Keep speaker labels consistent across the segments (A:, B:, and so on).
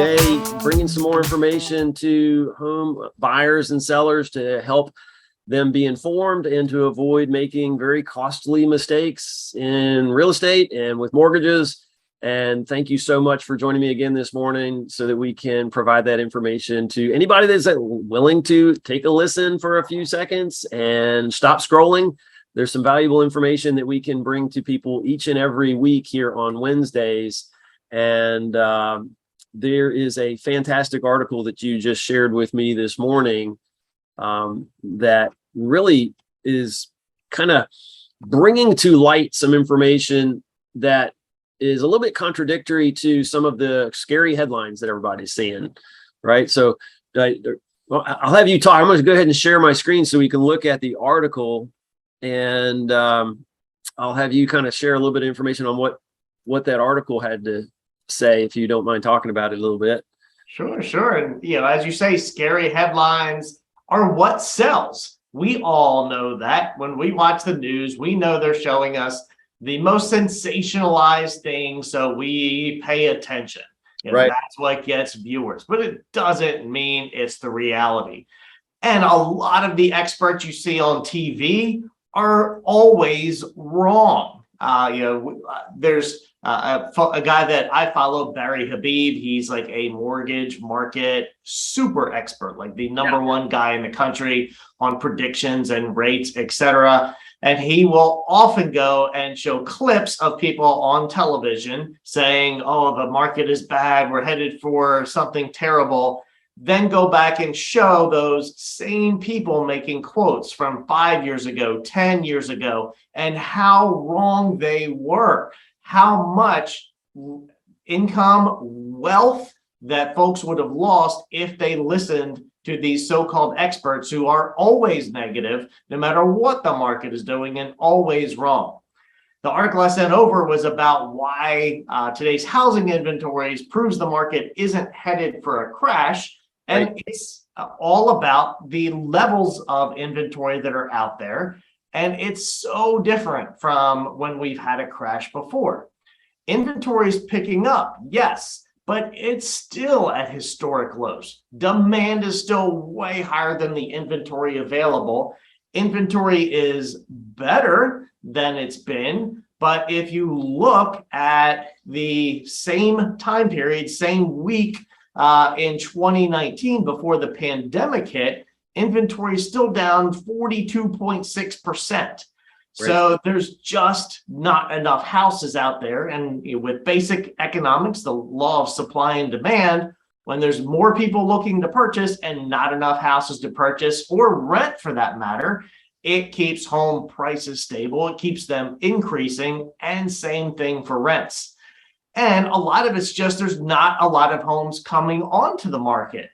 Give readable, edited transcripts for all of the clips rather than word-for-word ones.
A: today, bringing some more information to home buyers and sellers to help them be informed and to avoid making very costly mistakes in real estate and with mortgages. And thank you so much for joining me again this morning so that we can provide that information to anybody that's willing to take a listen for a few seconds and stop scrolling. There's some valuable information that we can bring to people each and every week here on Wednesdays. And there is a fantastic article that you just shared with me this morning that really is kind of bringing to light some information that is a little bit contradictory to some of the scary headlines that everybody's seeing, right? So I'll have you talk. I'm going to go ahead and share my screen so we can look at the article, and I'll have you kind of share a little bit of information on what that article had to say, if you don't mind talking about it a little bit.
B: Sure. And, as you say, scary headlines are what sells. We all know that. When we watch the news, we know they're showing us the most sensationalized things, so we pay attention.
A: Right.
B: That's what gets viewers, but it doesn't mean it's the reality. And a lot of the experts you see on TV are always wrong. There's a guy that I follow, Barry Habib. He's like a mortgage market super expert, like the number one guy in the country on predictions and rates, etc. And he will often go and show clips of people on television saying, oh, the market is bad, we're headed for something terrible. Then go back and show those same people making quotes from 5 years ago, 10 years ago, and how wrong they were. How much income, wealth that folks would have lost if they listened to these so-called experts who are always negative, no matter what the market is doing, and always wrong. The article I sent over was about why today's housing inventories proves the market isn't headed for a crash. And it's all about the levels of inventory that are out there. And it's so different from when we've had a crash before. Inventory is picking up, yes, but it's still at historic lows. Demand is still way higher than the inventory available. Inventory is better than it's been, but if you look at the same time period, same week in 2019 before the pandemic hit, inventory is still down 42.6%. So there's just not enough houses out there. And with basic economics, the law of supply and demand, when there's more people looking to purchase and not enough houses to purchase or rent for that matter, it keeps home prices stable. It keeps them increasing, and same thing for rents. And a lot of it's just there's not a lot of homes coming onto the market.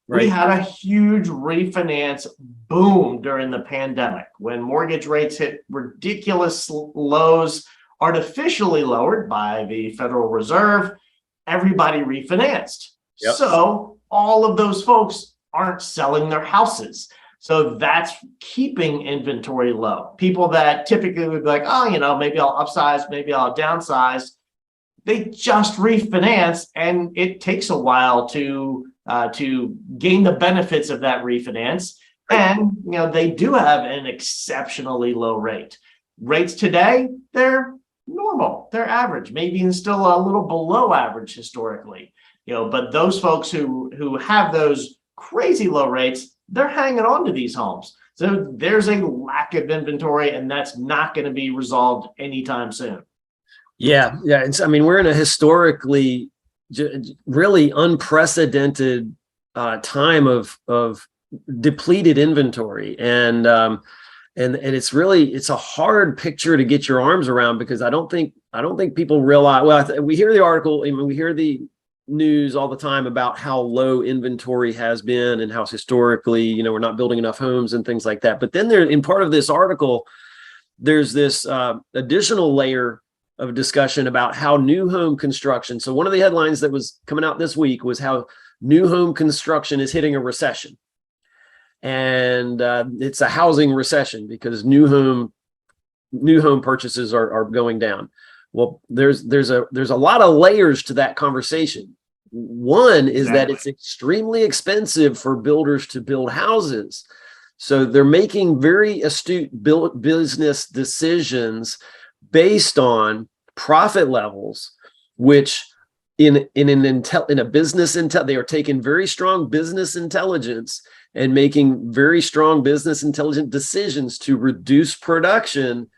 B: We had a huge refinance boom during the pandemic when mortgage rates hit ridiculous lows, artificially lowered by the Federal Reserve. Everybody refinanced. So all of those folks aren't selling their houses. So that's keeping inventory low. People that typically would be like, oh, maybe I'll upsize, maybe I'll downsize. They just refinance, and it takes a while to gain the benefits of that refinance. And, they do have an exceptionally low rate. Rates today, they're normal, they're average, maybe even still a little below average historically. But those folks who have those crazy low rates, they're hanging on to these homes. So there's a lack of inventory, and that's not going to be resolved anytime soon.
A: Yeah. We're in a historically really unprecedented time of depleted inventory, and it's a hard picture to get your arms around, because I don't think people realize. Well, we hear the article, we hear the news all the time about how low inventory has been and how historically, we're not building enough homes and things like that. But then in part of this article, there's this additional layer of discussion about how new home construction. So one of the headlines that was coming out this week was how new home construction is hitting a recession. And it's a housing recession because new home purchases are going down. Well, there's a lot of layers to that conversation. One is that
B: Exactly.
A: it's extremely expensive for builders to build houses. So they're making very astute business decisions based on profit levels, which in a business intel, they are taking very strong business intelligence and making very strong business intelligent decisions to reduce production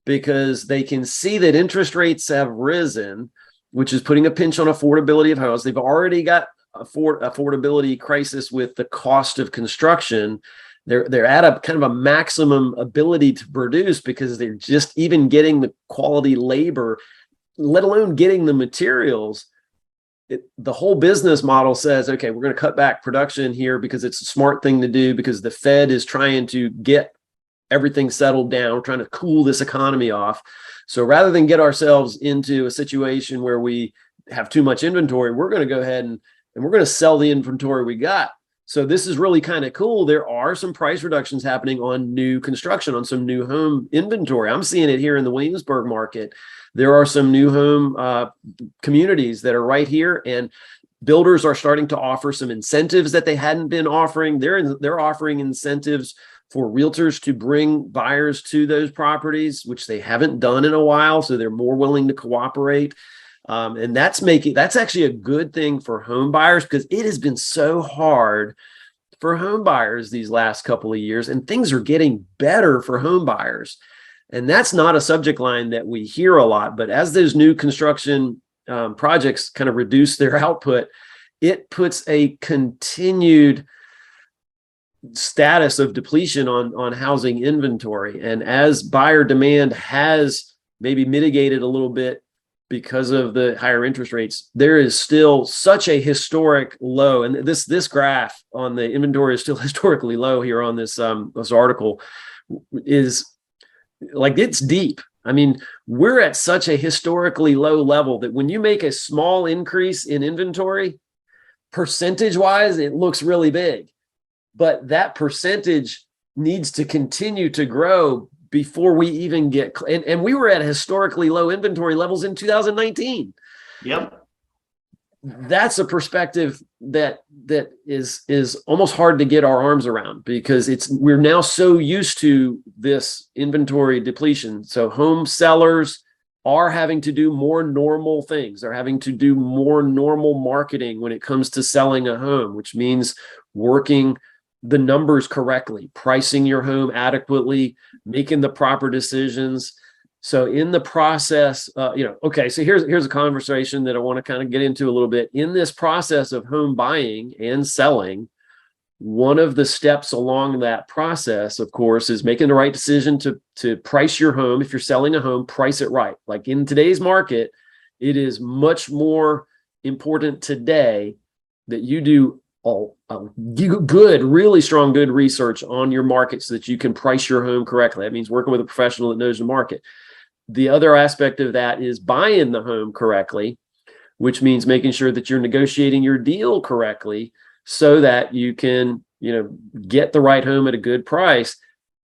A: because they can see that interest rates have risen, which is putting a pinch on affordability of homes. They've already got affordability crisis with the cost of construction. They're at a kind of a maximum ability to produce because they're just even getting the quality labor, let alone getting the materials. The whole business model says, okay, we're going to cut back production here because it's a smart thing to do, because the Fed is trying to get everything settled down. We're trying to cool this economy off. So rather than get ourselves into a situation where we have too much inventory, we're going to go ahead and we're going to sell the inventory we got. So this is really kind of cool. There are some price reductions happening on new construction, on some new home inventory. I'm seeing it here in the Williamsburg market. There are some new home communities that are right here, and builders are starting to offer some incentives that they hadn't been offering. They're offering incentives for realtors to bring buyers to those properties, which they haven't done in a while. So they're more willing to cooperate. And that's actually a good thing for home buyers, because it has been so hard for home buyers these last couple of years, and things are getting better for home buyers. And that's not a subject line that we hear a lot, but as those new construction projects kind of reduce their output, it puts a continued status of depletion on housing inventory. And as buyer demand has maybe mitigated a little bit because of the higher interest rates, there is still such a historic low. And this graph on the inventory is still historically low here on this article, is like, it's deep. I mean, we're at such a historically low level that when you make a small increase in inventory, percentage wise, it looks really big, but that percentage needs to continue to grow before we even get, and we were at historically low inventory levels in 2019.
B: Yep.
A: That's a perspective that is almost hard to get our arms around, because we're now so used to this inventory depletion. So home sellers are having to do more normal things. They're having to do more normal marketing when it comes to selling a home, which means working the numbers correctly, pricing your home adequately, making the proper decisions. So in the process, okay, so here's a conversation that I want to kind of get into a little bit. In this process of home buying and selling, one of the steps along that process, of course, is making the right decision to price your home. If you're selling a home, price it right. Like in today's market, it is much more important today that you do really strong, good research on your market so that you can price your home correctly. That means working with a professional that knows the market. The other aspect of that is buying the home correctly, which means making sure that you're negotiating your deal correctly so that you can, get the right home at a good price.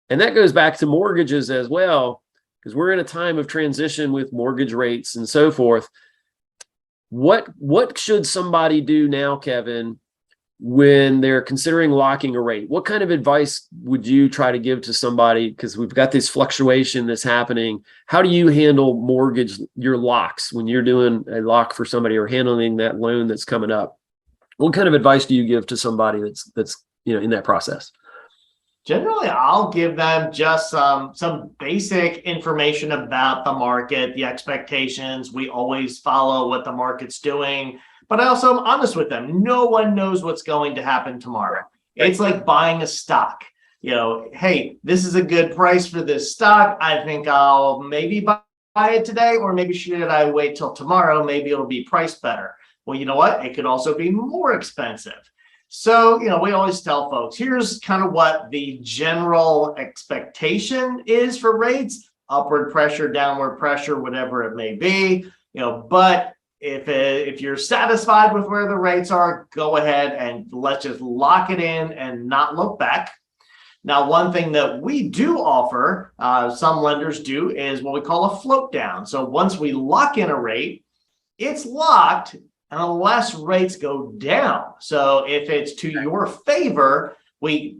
A: And that goes back to mortgages as well, because we're in a time of transition with mortgage rates and so forth. What should somebody do now, Kevin, when they're considering locking a rate? What kind of advice would you try to give to somebody? Because we've got this fluctuation that's happening. How do you handle your locks when you're doing a lock for somebody or handling that loan that's coming up? What kind of advice do you give to somebody that's in that process?
B: Generally, I'll give them just some basic information about the market, the expectations. We always follow what the market's doing, but I also am honest with them. No one knows what's going to happen tomorrow. It's like buying a stock. Hey, this is a good price for this stock. I think I'll maybe buy it today, or maybe should I wait till tomorrow? Maybe it'll be priced better. Well, you know what? It could also be more expensive. So, we always tell folks, here's kind of what the general expectation is for rates: upward pressure, downward pressure, whatever it may be, but if you're satisfied with where the rates are, go ahead and let's just lock it in and not look back. Now, one thing that we do offer, some lenders do, is what we call a float down. So once we lock in a rate, it's locked. unless rates go down. So if it's to your favor, we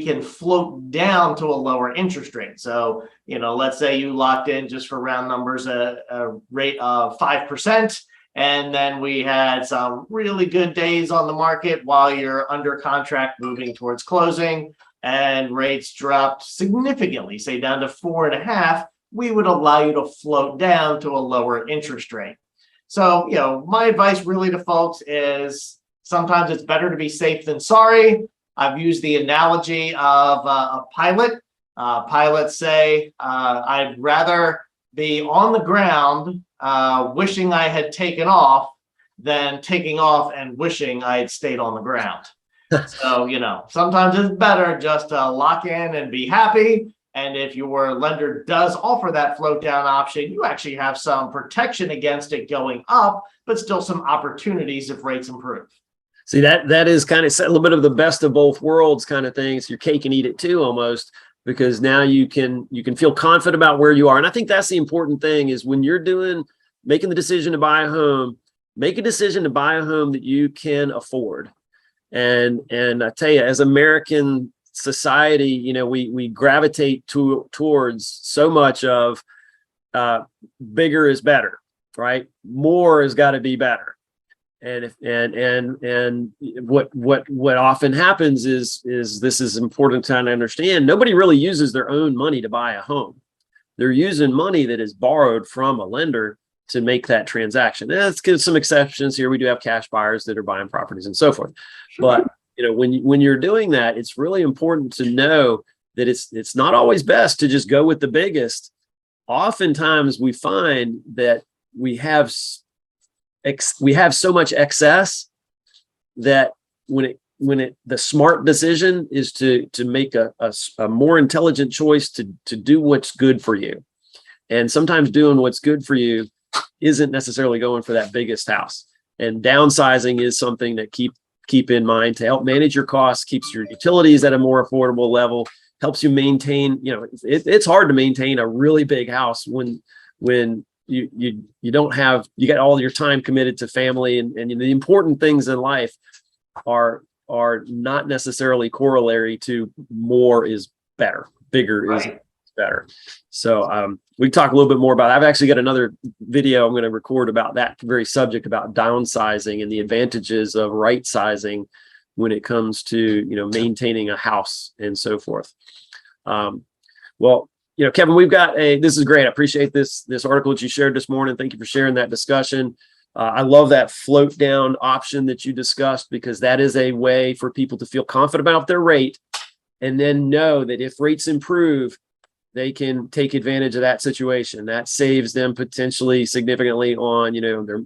B: can float down to a lower interest rate. So, let's say you locked in, just for round numbers, a rate of 5%. And then we had some really good days on the market while you're under contract moving towards closing, and rates dropped significantly, say down to 4.5. We would allow you to float down to a lower interest rate. So, my advice really to folks is sometimes it's better to be safe than sorry. I've used the analogy of a pilot. Pilots say, I'd rather be on the ground wishing I had taken off than taking off and wishing I had stayed on the ground. So, sometimes it's better just to lock in and be happy. And if your lender does offer that float down option, you actually have some protection against it going up, but still some opportunities if rates improve.
A: See, that is kind of a little bit of the best of both worlds kind of thing. It's your cake and eat it too, almost, because now you can feel confident about where you are. And I think that's the important thing, is when you're making the decision to buy a home, make a decision to buy a home that you can afford. And I tell you, as American society, we gravitate towards so much of bigger is better, right? More has got to be better. And what often happens is this is important to understand. Nobody really uses their own money to buy a home. They're using money that is borrowed from a lender to make that transaction. And let's give some exceptions here. We do have cash buyers that are buying properties and so forth. Sure. But when you're doing that, it's really important to know that it's not always best to just go with the biggest. Oftentimes we find that we have so much excess that the smart decision is to make a more intelligent choice to do what's good for you. And sometimes doing what's good for you isn't necessarily going for that biggest house. And downsizing is something that keep in mind to help manage your costs, keeps your utilities at a more affordable level, helps you maintain, it's hard to maintain a really big house when you don't have, you got all your time committed to family, and the important things in life are not necessarily corollary to more is better, bigger right. is better. So we can talk a little bit more about it. I've actually got another video I'm going to record about that very subject, about downsizing and the advantages of right sizing when it comes to maintaining a house and so forth. Well, Kevin, we've got this is great. I appreciate this article that you shared this morning. Thank you for sharing that discussion. I love that float down option that you discussed, because that is a way for people to feel confident about their rate, and then know that if rates improve, they can take advantage of that situation. That saves them potentially significantly on,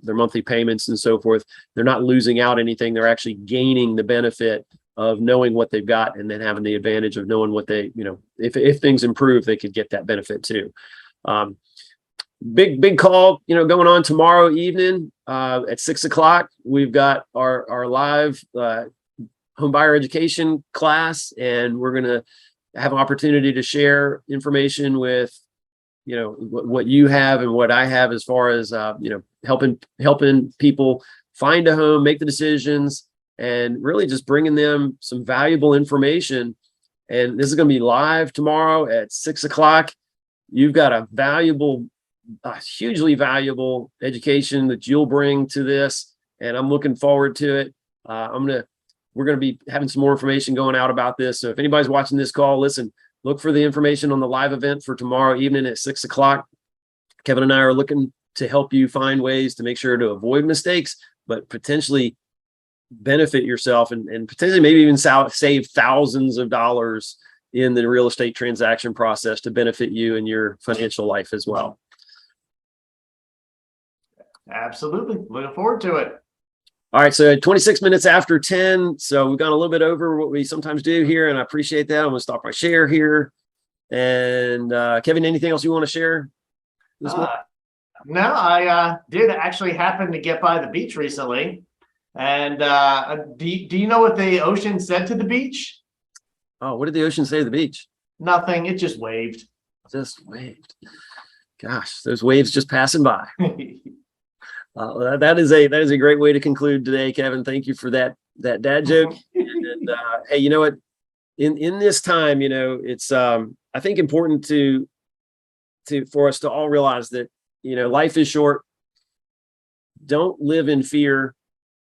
A: their monthly payments and so forth. They're not losing out anything. They're actually gaining the benefit of knowing what they've got, and then having the advantage of knowing what they, if things improve, they could get that benefit too. Big call, going on tomorrow evening at 6:00. We've got our live home buyer education class, and we're going to have an opportunity to share information with, what you have and what I have, as far as, helping people find a home, make the decisions, and really just bringing them some valuable information. And this is going to be live tomorrow at 6:00. You've got a hugely valuable education that you'll bring to this, and I'm looking forward to it. We're going to be having some more information going out about this. So if anybody's watching this call, listen, look for the information on the live event for tomorrow evening at 6:00. Kevin and I are looking to help you find ways to make sure to avoid mistakes, but potentially benefit yourself, and potentially maybe even save thousands of dollars in the real estate transaction process to benefit you and your financial life as well.
B: Absolutely. Looking forward to it.
A: All right, so 26 minutes after 10. So we've gone a little bit over what we sometimes do here, and I appreciate that. I'm going to stop my share here. And Kevin, anything else you want to share this morning?
B: No, I did actually happen to get by the beach recently. And do you know what the ocean said to the beach?
A: Oh, what did the ocean say to the beach?
B: Nothing. It just waved.
A: Just waved. Gosh, those waves just passing by. that is a great way to conclude today, Kevin. Thank you for that dad joke. And hey, you know what? In this time, it's I think important for us to all realize that life is short. Don't live in fear.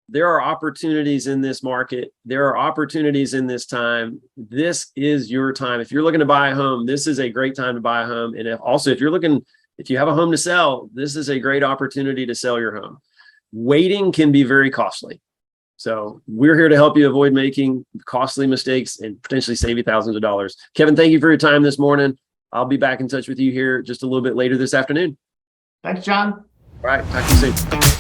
A: There are opportunities in this market. There are opportunities in this time. This is your time. If you're looking to buy a home, this is a great time to buy a home. And if you have a home to sell, this is a great opportunity to sell your home. Waiting can be very costly. So we're here to help you avoid making costly mistakes and potentially save you thousands of dollars. Kevin, thank you for your time this morning. I'll be back in touch with you here just a little bit later this afternoon.
B: Thanks, John.
A: All right. Talk to you soon.